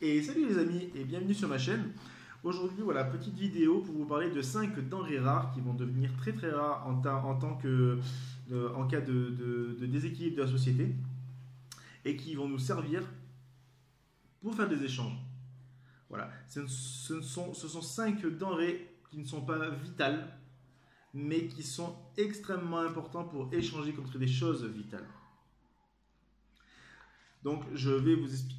Et salut les amis et bienvenue sur ma chaîne. Aujourd'hui, voilà, petite vidéo pour vous parler de 5 denrées rares qui vont devenir très très rares en cas de déséquilibre de la société et qui vont nous servir pour faire des échanges. Voilà, ce sont 5 denrées qui ne sont pas vitales mais qui sont extrêmement importantes pour échanger contre des choses vitales. Donc je vais vous expliquer.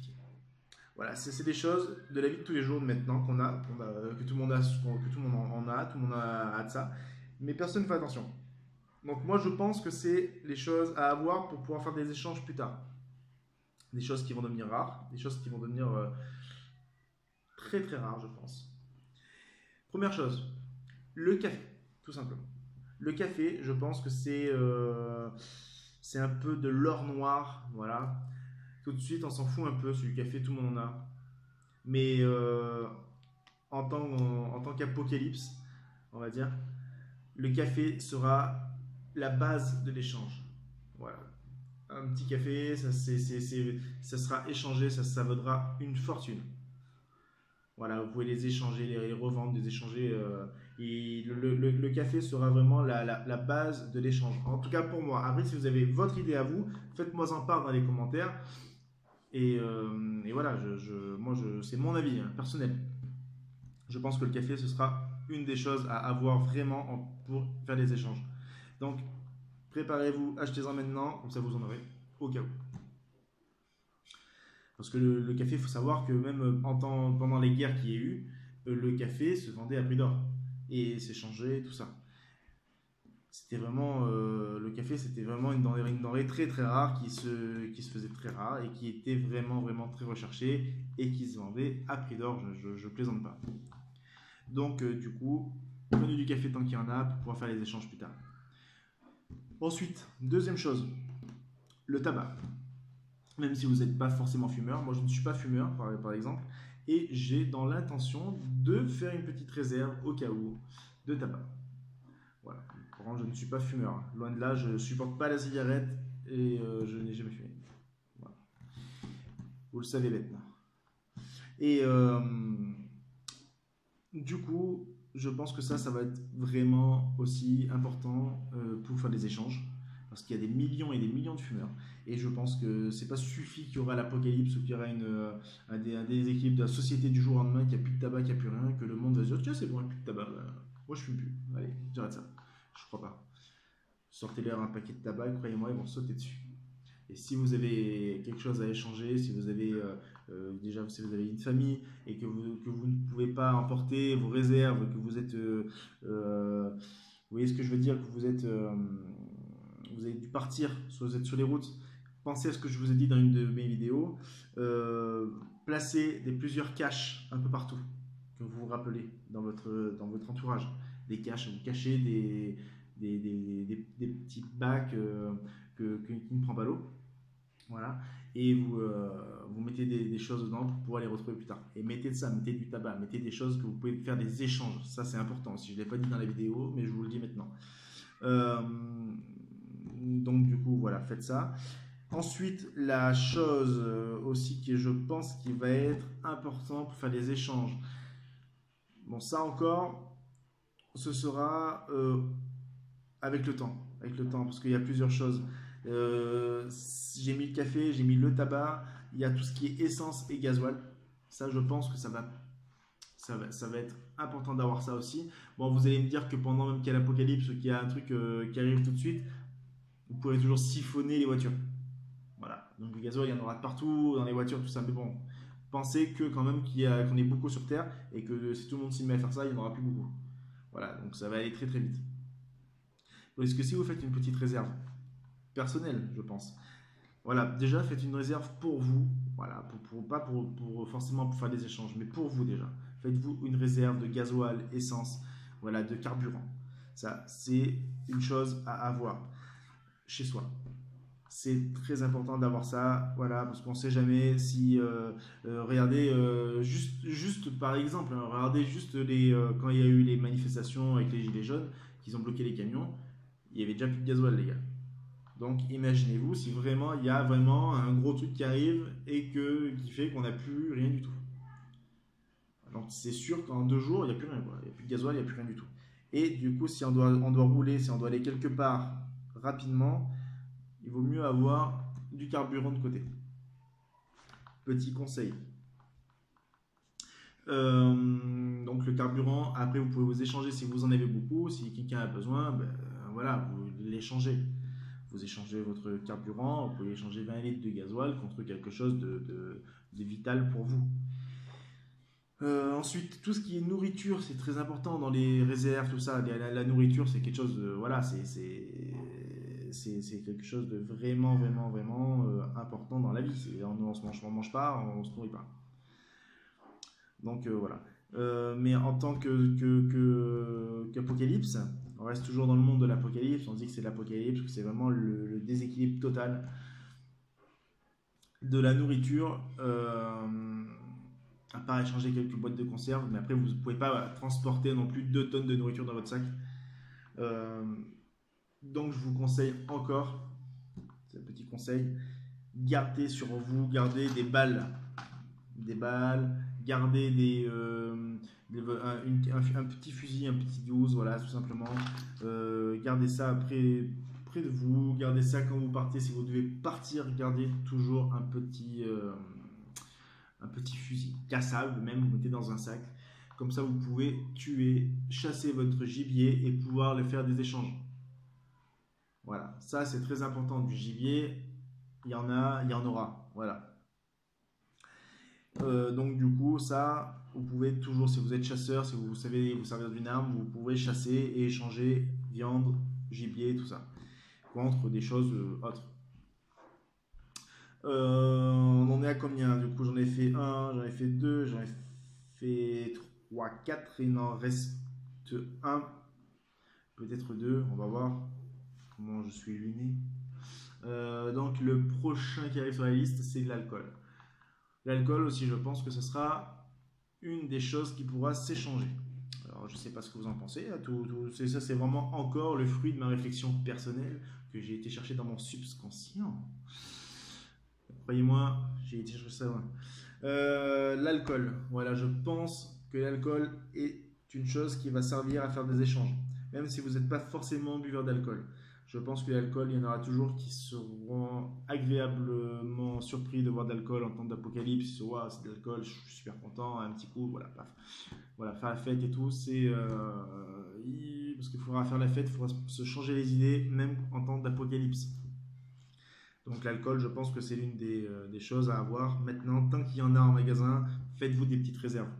Voilà, c'est des choses de la vie de tous les jours maintenant que tout le monde a, que tout le monde en a, tout le monde a de ça, mais personne ne fait attention. Donc moi je pense que c'est les choses à avoir pour pouvoir faire des échanges plus tard. Des choses qui vont devenir rares, des choses qui vont devenir très très rares je pense. Première chose, le café, tout simplement. Le café, je pense que c'est un peu de l'or noir, voilà. Tout de suite on s'en fout un peu, sur du café tout le monde en a. Mais en tant qu'apocalypse, on va dire, le café sera la base de l'échange. Voilà. Un petit café, ça sera échangé, ça vaudra une fortune. Voilà, vous pouvez les échanger, les revendre, les échanger. Et le café sera vraiment la base de l'échange. En tout cas pour moi. Après, si vous avez votre idée à vous, faites-moi en part dans les commentaires. Et voilà, c'est mon avis personnel. Je pense que le café, ce sera une des choses à avoir vraiment pour faire des échanges. Donc, préparez-vous, achetez-en maintenant, comme ça vous en aurez au cas où. Parce que le café, il faut savoir que même pendant les guerres qu'il y a eu, le café se vendait à prix d'or et s'échangeait, tout ça. C'était vraiment le café, c'était vraiment une denrée très très rare qui se faisait très rare et qui était vraiment vraiment très recherchée et qui se vendait à prix d'or. Je plaisante pas. Donc du coup, prenez du café tant qu'il y en a pour pouvoir faire les échanges plus tard. Ensuite, deuxième chose, le tabac. Même si vous n'êtes pas forcément fumeur, moi je ne suis pas fumeur par exemple, et j'ai dans l'intention de faire une petite réserve au cas où de tabac. Voilà. Par contre, je ne suis pas fumeur. Loin de là, je ne supporte pas la cigarette et je n'ai jamais fumé. Voilà. Vous le savez maintenant. Et du coup, je pense que ça va être vraiment aussi important pour faire des échanges. Parce qu'il y a des millions et des millions de fumeurs. Et je pense que c'est pas suffit qu'il y aura l'apocalypse ou qu'il y aura un déséquilibre de la société du jour au lendemain, qu'il n'y a plus de tabac, qu'il n'y a plus rien, que le monde va se dire tiens, c'est bon, il n'y a plus de tabac. Moi, je fume plus. Allez, j'arrête ça. Je crois pas. Sortez-leur un paquet de tabac, croyez-moi, ils vont sauter dessus. Et si vous avez quelque chose à échanger, si vous avez déjà si vous avez une famille et que vous ne pouvez pas emporter vos réserves, que vous êtes, vous voyez ce que je veux dire, que vous avez dû partir, soit vous êtes sur les routes, pensez à ce que je vous ai dit dans une de mes vidéos, placez plusieurs caches un peu partout, que vous vous rappelez dans votre entourage. Des caches, vous cachez des petits bacs qui ne prend pas l'eau. Voilà. Et vous mettez des choses dedans pour pouvoir les retrouver plus tard. Et mettez de ça, mettez du tabac, mettez des choses que vous pouvez faire des échanges. Ça, c'est important aussi. Je ne l'ai pas dit dans la vidéo, mais je vous le dis maintenant. Donc, du coup, voilà, faites ça. Ensuite, la chose aussi que je pense qui va être important pour faire des échanges. Bon, ça encore, ce sera avec le temps. Avec le temps, parce qu'il y a plusieurs choses. J'ai mis le café, j'ai mis le tabac, il y a tout ce qui est essence et gasoil. Ça, je pense que ça va être important d'avoir ça aussi. Bon, vous allez me dire que pendant même qu'il y a l'apocalypse, qu'il y a un truc qui arrive tout de suite, vous pourrez toujours siphonner les voitures. Voilà. Donc le gasoil, il y en aura de partout, dans les voitures, tout ça. Mais bon, pensez que quand même qu'on est beaucoup sur Terre et que si tout le monde s'y met à faire ça, il n'y en aura plus beaucoup. Voilà, donc ça va aller très très vite. Est-ce que si vous faites une petite réserve personnelle, je pense. Voilà, déjà faites une réserve pour vous, voilà, pas pour forcément pour faire des échanges, mais pour vous déjà. Faites-vous une réserve de gasoil, essence, voilà, de carburant. Ça, c'est une chose à avoir chez soi. C'est très important d'avoir ça, voilà, parce qu'on ne sait jamais si, regardez, juste par exemple, hein, regardez juste quand il y a eu les manifestations avec les gilets jaunes, qu'ils ont bloqué les camions, il y avait déjà plus de gasoil, les gars. Donc imaginez-vous si vraiment il y a vraiment un gros truc qui arrive et qui fait qu'on n'a plus rien du tout. Donc c'est sûr qu'en 2 jours, il n'y a plus rien, quoi. Il n'y a plus de gasoil, il n'y a plus rien du tout. Et du coup, si on doit rouler, si on doit aller quelque part rapidement, il vaut mieux avoir du carburant de côté. Petit conseil. Donc le carburant, après vous pouvez vous échanger si vous en avez beaucoup, si quelqu'un a besoin, ben, voilà, vous l'échangez. Vous échangez votre carburant, vous pouvez échanger 20 litres de gasoil contre quelque chose de vital pour vous. Ensuite, tout ce qui est nourriture, c'est très important dans les réserves, tout ça. La nourriture, c'est quelque chose de, voilà, c'est quelque chose de vraiment, vraiment, vraiment important dans la vie. On mange pas, on se nourrit pas. Donc voilà. Mais en tant qu'apocalypse, on reste toujours dans le monde de l'apocalypse. On dit que c'est l'apocalypse, que c'est vraiment le déséquilibre total de la nourriture. À part échanger quelques boîtes de conserve, mais après vous ne pouvez pas transporter non plus 2 tonnes de nourriture dans votre sac. Euh, donc je vous conseille encore, c'est un petit conseil, gardez sur vous, gardez des balles, gardez un petit fusil, un petit 12, voilà, tout simplement. Gardez ça près de vous, gardez ça quand vous partez. Si vous devez partir, gardez toujours un petit fusil cassable, même vous mettez dans un sac. Comme ça, vous pouvez tuer, chasser votre gibier et pouvoir le faire des échanges. Voilà, ça c'est très important. Du gibier, il y en a, il y en aura. Voilà. Donc du coup, ça, vous pouvez toujours, si vous êtes chasseur, si vous savez vous servir d'une arme, vous pouvez chasser et échanger viande, gibier, tout ça, contre des choses autres. On en est à combien? Du coup, j'en ai fait un, j'en ai fait deux, j'en ai fait 3, 4, il en reste un, peut-être deux, on va voir comment je suis luné. Donc le prochain qui arrive sur la liste, c'est l'alcool. L'alcool aussi, je pense que ce sera une des choses qui pourra s'échanger. Alors, je ne sais pas ce que vous en pensez. Ça, c'est vraiment encore le fruit de ma réflexion personnelle que j'ai été chercher dans mon subconscient. Croyez-moi, j'ai été chercher ça loin. L'alcool. Voilà, je pense que l'alcool est une chose qui va servir à faire des échanges. Même si vous n'êtes pas forcément buveur d'alcool. Je pense que l'alcool, il y en aura toujours qui seront agréablement surpris de voir de l'alcool en temps d'apocalypse. Waouh, c'est de l'alcool, je suis super content, un petit coup, voilà, paf. Voilà, faire la fête et tout, parce qu'il faudra faire la fête, il faudra se changer les idées, même en temps d'apocalypse. Donc l'alcool, je pense que c'est l'une des choses à avoir. Maintenant, tant qu'il y en a en magasin, faites-vous des petites réserves.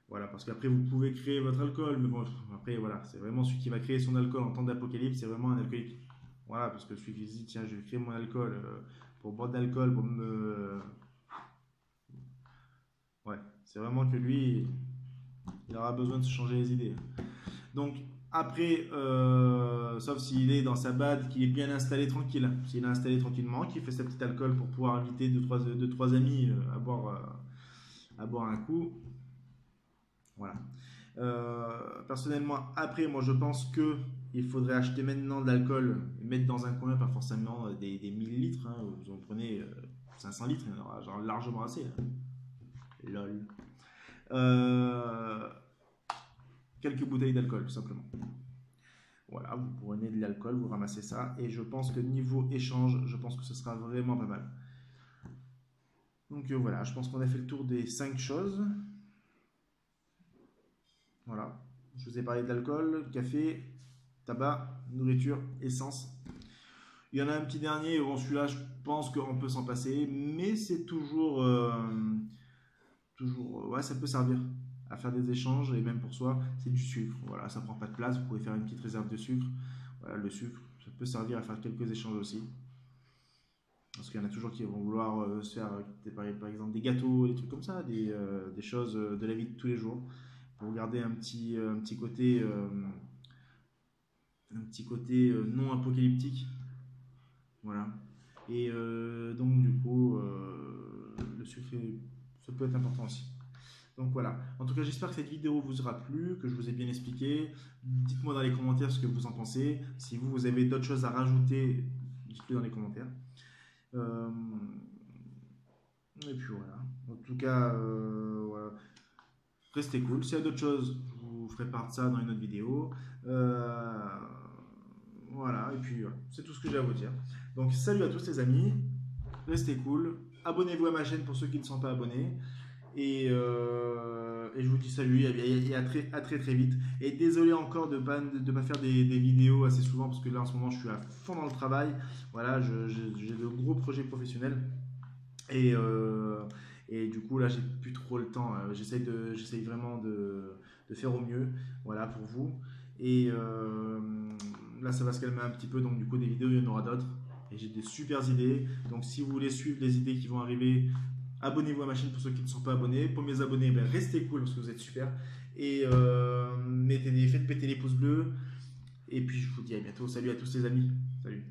Voilà, parce qu'après vous pouvez créer votre alcool, mais bon, après voilà, c'est vraiment celui qui va créer son alcool en temps d'apocalypse, c'est vraiment un alcoolique. Voilà, parce que celui qui se dit, tiens, je vais créer mon alcool pour boire de l'alcool, pour me. Ouais, c'est vraiment que lui, il aura besoin de se changer les idées. Donc, après, sauf s'il est dans sa bad, qu'il est bien installé tranquille. S'il est installé tranquillement, qu'il fait sa petite alcool pour pouvoir inviter deux, trois amis à boire un coup. Voilà. Personnellement, après, moi je pense que il faudrait acheter maintenant de l'alcool et mettre dans un coin, pas forcément des 1000 litres. Hein, vous en prenez 500 litres, il y en aura genre largement assez. Hein. Lol. Euh, Quelques bouteilles d'alcool, tout simplement. Voilà, vous prenez de l'alcool, vous ramassez ça, et je pense que niveau échange, je pense que ce sera vraiment pas mal. Donc voilà, je pense qu'on a fait le tour des 5 choses. Voilà, je vous ai parlé de l'alcool, café, tabac, nourriture, essence. Il y en a un petit dernier, bon celui-là je pense qu'on peut s'en passer, mais c'est toujours, ouais ça peut servir à faire des échanges et même pour soi, c'est du sucre. Voilà, ça prend pas de place, vous pouvez faire une petite réserve de sucre. Voilà, le sucre, ça peut servir à faire quelques échanges aussi. Parce qu'il y en a toujours qui vont vouloir se faire, par exemple, des gâteaux, des trucs comme ça, des choses de la vie de tous les jours, pour garder un petit côté non apocalyptique. Voilà. Et donc, du coup, le sucre, ça peut être important aussi. Donc voilà. En tout cas, j'espère que cette vidéo vous aura plu, que je vous ai bien expliqué. Dites-moi dans les commentaires ce que vous en pensez. Si vous avez d'autres choses à rajouter, dites-le dans les commentaires. Et puis voilà. En tout cas, voilà. restez cool. S'il y a d'autres choses, je vous ferai part de ça dans une autre vidéo. Voilà, et puis voilà, c'est tout ce que j'ai à vous dire. Donc salut à tous les amis, restez cool, abonnez-vous à ma chaîne pour ceux qui ne sont pas abonnés, et je vous dis salut et à très très vite. Et désolé encore de pas faire des vidéos assez souvent, parce que là en ce moment je suis à fond dans le travail, voilà, j'ai de gros projets professionnels, et, et du coup là j'ai plus trop le temps, j'essaye vraiment de faire au mieux, voilà, pour vous. Et là ça va se calmer un petit peu, donc du coup des vidéos il y en aura d'autres. Et j'ai des super idées, donc si vous voulez suivre les idées qui vont arriver, abonnez-vous à ma chaîne pour ceux qui ne sont pas abonnés. Pour mes abonnés, ben, restez cool parce que vous êtes super. Et faites péter les pouces bleus. Et puis je vous dis à bientôt. Salut à tous les amis. Salut.